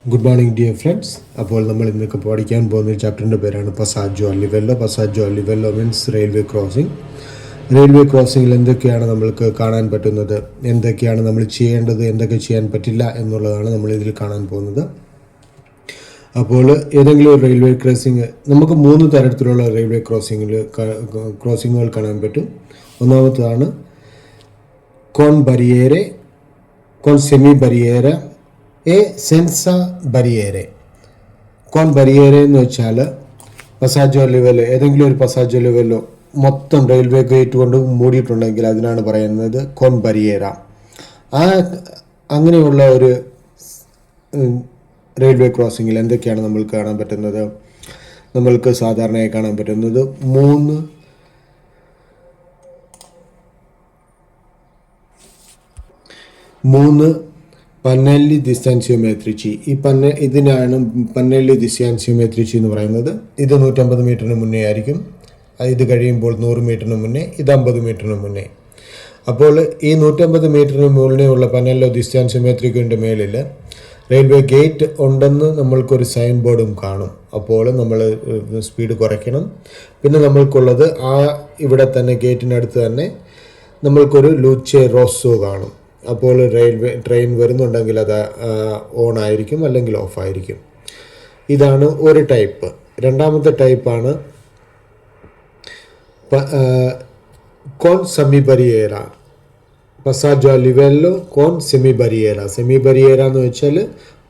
Good morning, dear friends. അപ്പോൾ നമ്മൾ ഇന്നൊക്കെ പഠിക്കാൻ പോകുന്ന ചാപ്റ്ററിൻ്റെ പേരാണ് പസാജോ a livello. പസാജോ a livello means railway crossing. Railway ക്രോസിങ്ങിൽ എന്തൊക്കെയാണ് നമ്മൾക്ക് കാണാൻ പറ്റുന്നത്, എന്തൊക്കെയാണ് നമ്മൾ ചെയ്യേണ്ടത്, എന്തൊക്കെ ചെയ്യാൻ പറ്റില്ല എന്നുള്ളതാണ് നമ്മൾ ഇതിൽ കാണാൻ പോകുന്നത്. അപ്പോൾ ഏതെങ്കിലും ഒരു റെയിൽവേ ക്രോസിംഗ്, നമുക്ക് 3 തരത്തിലുള്ള റെയിൽവേ ക്രോസിങ്ങുകൾ കാണാൻ പറ്റും. ഒന്നാമത്തേതാണ് കോൺ ബരിയേറെ, കോൺ സെമി ബരിയേറെ, സെൻസ ബരിയേറെ. കോൺ ബരിയേറെ എന്ന് വെച്ചാൽ പസാജോ ലെവലോ, ഏതെങ്കിലും ഒരു പസാജോ ലെവലോ മൊത്തം റെയിൽവേ ഗേറ്റ് കൊണ്ട് മൂടിയിട്ടുണ്ടെങ്കിൽ അതിനാണ് പറയുന്നത് കോൺ ബരിയേറ. അങ്ങനെയുള്ള ഒരു റെയിൽവേ ക്രോസിങ്ങിൽ എന്തൊക്കെയാണ് നമ്മൾക്ക് കാണാൻ പറ്റുന്നത്? നമ്മൾക്ക് സാധാരണയായി കാണാൻ പറ്റുന്നത് 3 പന്നelli di stanziometrici. ഇതിനാണ് പന്നelli di stanziometrici എന്ന് പറയുന്നത്. ഇത് 150 മീറ്ററിന് മുന്നേ ആയിരിക്കും, ഇത് കഴിയുമ്പോൾ 100 മീറ്ററിന് മുന്നേ, ഇത് 50 മീറ്ററിന് മുന്നേ. അപ്പോൾ ഈ 150 മീറ്ററിന് മുന്നേ ഉള്ള പന്നello di stanziometrici മേലിൽ റെയിൽവേ ഗേറ്റ് ഉണ്ടെന്ന് നമ്മൾക്കൊരു സൈൻ ബോർഡും കാണും. അപ്പോൾ നമ്മൾ സ്പീഡ് കുറയ്ക്കണം. പിന്നെ നമ്മൾക്കുള്ളത് ഇവിടെ തന്നെ ഗേറ്റിനടുത്ത് തന്നെ നമ്മൾക്കൊരു ലൂച്ചെ റോസോ കാണും. അപ്പോൾ ട്രെയിൻ വരുന്നുണ്ടെങ്കിൽ അത് ഓൺ ആയിരിക്കും, അല്ലെങ്കിൽ ഓഫ് ആയിരിക്കും. ഇതാണ് ഒരു ടൈപ്പ്. രണ്ടാമത്തെ ടൈപ്പാണ് കോൺ സെമി ബരിയേറ. പസാജോ ലിവെല്ലോ കോൺ സെമി ബരിയേറ. സെമി ബരിയേറ എന്ന് വെച്ചാൽ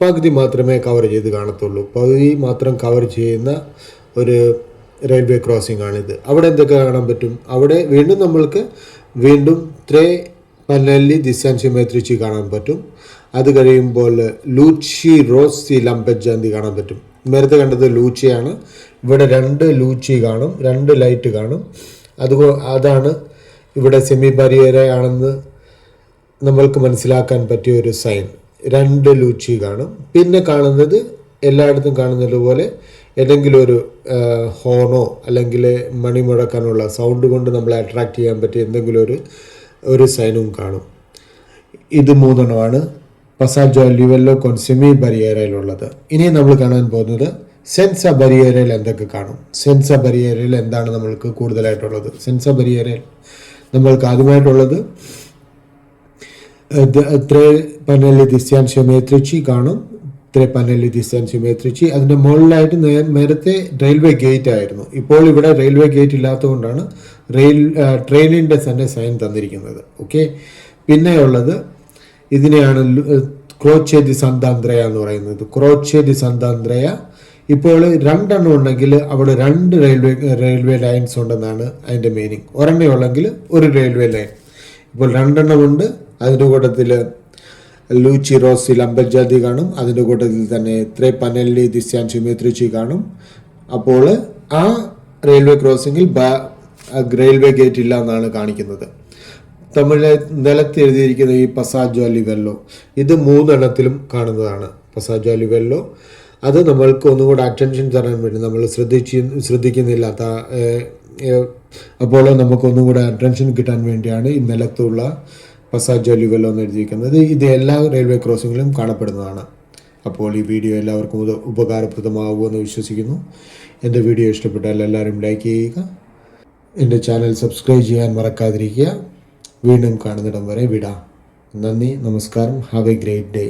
പകുതി മാത്രമേ കവർ ചെയ്ത് കാണത്തുള്ളൂ, പകുതി മാത്രം കവർ ചെയ്യുന്ന ഒരു റെയിൽവേ ക്രോസിംഗ് ആണിത്. അവിടെ എന്തൊക്കെ കാണാൻ പറ്റും? അവിടെ നമ്മൾക്ക് പന്നelli di stanziometrici കാണാൻ പറ്റും. അത് കഴിയുമ്പോൾ ലൂച്ചി റോസി ലംപെജാന്തി കാണാൻ പറ്റും. നേരത്തെ കണ്ടത് ലൂച്ചിയാണ്, ഇവിടെ 2 ലൂച്ചി കാണും, 2 ലൈറ്റ് കാണും. അതാണ് ഇവിടെ സെമി ബരിയേറ ആണെന്ന് നമ്മൾക്ക് മനസ്സിലാക്കാൻ പറ്റിയ ഒരു സൈൻ. 2 ലൂച്ചി കാണും. പിന്നെ കാണുന്നത് എല്ലായിടത്തും കാണുന്നത് പോലെ ഏതെങ്കിലും ഒരു ഹോണോ അല്ലെങ്കിൽ മണി മുഴക്കാനുള്ള സൗണ്ട് കൊണ്ട് നമ്മളെ അട്രാക്റ്റ് ചെയ്യാൻ പറ്റിയ എന്തെങ്കിലും ഒരു സൈനും കാണും. ഇത് 3 പസാജോ ലിവെല്ലോ കോൺ സെമി ബരിയേറയിലുള്ളത്. ഇനി നമ്മൾ കാണാൻ പോകുന്നത് സെൻസ ബരിയേറയിൽ എന്തൊക്കെ കാണും. സെൻസ ബരിയേറയിൽ എന്താണ് നമ്മൾക്ക് കൂടുതലായിട്ടുള്ളത്? സെൻസ ബരിയേറയിൽ നമ്മൾക്ക് ആദ്യമായിട്ടുള്ളത് പന്നelli di stanziometrici കാണും. പന്നelli di stanziometrici. അതിൻ്റെ മുകളിലായിട്ട് നേരത്തെ റെയിൽവേ ഗേറ്റ് ആയിരുന്നു. ഇപ്പോൾ ഇവിടെ റെയിൽവേ ഗേറ്റ് ഇല്ലാത്തതുകൊണ്ടാണ് ട്രെയിനിൻ്റെ തന്നെ സൈൻ തന്നിരിക്കുന്നത്. ഓക്കെ. പിന്നെയുള്ളത് ഇതിനെയാണ് ക്രോച്ചെ ദി സന്താന്ത്രയ എന്ന് പറയുന്നത്. ക്രോച്ചെ ദി സന്താന്ത്രയ. ഇപ്പോൾ 2 എണ്ണം ഉണ്ടെങ്കിൽ അവിടെ 2 റെയിൽവേ ലൈൻസ് ഉണ്ടെന്നാണ് അതിൻ്റെ മീനിങ്. ഒരെണ്ണം ഉള്ളെങ്കിൽ ഒരു റെയിൽവേ ലൈൻ. ഇപ്പോൾ 2 എണ്ണമുണ്ട്. അതിൻ്റെ കൂട്ടത്തിൽ ലൂച്ചി റോസി ലംപെജാന്തി കാണും. അതിൻ്റെ കൂട്ടത്തിൽ തന്നെ പന്നelli di stanziometrici കാണും. അപ്പോൾ ആ റെയിൽവേ ക്രോസിങ്ങിൽ റെയിൽവേ ഗേറ്റ് ഇല്ല എന്നാണ് കാണിക്കുന്നത്. തമിഴിലെ നിലത്ത് എഴുതിയിരിക്കുന്ന ഈ പസാജോ ലിവെല്ലോ, ഇത് 3 എണ്ണത്തിലും കാണുന്നതാണ്. പസാജോ ലിവെല്ലോ അത് നമ്മൾക്ക് ഒന്നുകൂടെ അറ്റൻഷൻ തരാൻ വേണ്ടി നമ്മൾ ശ്രദ്ധിക്കുന്നില്ല. അപ്പോൾ നമുക്കൊന്നും കൂടെ അറ്റൻഷൻ കിട്ടാൻ വേണ്ടിയാണ് ഈ നിലത്തുള്ള പസാജോ ലിവെല്ലോ എന്ന് എഴുതിയിരിക്കുന്നത്. ഇത് എല്ലാ റെയിൽവേ ക്രോസിങ്ങിലും കാണപ്പെടുന്നതാണ്. അപ്പോൾ ഈ വീഡിയോ എല്ലാവർക്കും ഉപകാരപ്രദമാകുമെന്ന് വിശ്വസിക്കുന്നു. എൻ്റെ വീഡിയോ ഇഷ്ടപ്പെട്ടാൽ എല്ലാവരും ലൈക്ക് ചെയ്യുക, എൻ്റെ ചാനൽ സബ്സ്ക്രൈബ് ചെയ്യാൻ മറക്കാതിരിക്കുക. വീണ്ടും കാണുന്നിടം വരെ വിടാം. നന്ദി, നമസ്കാരം. Have A great day.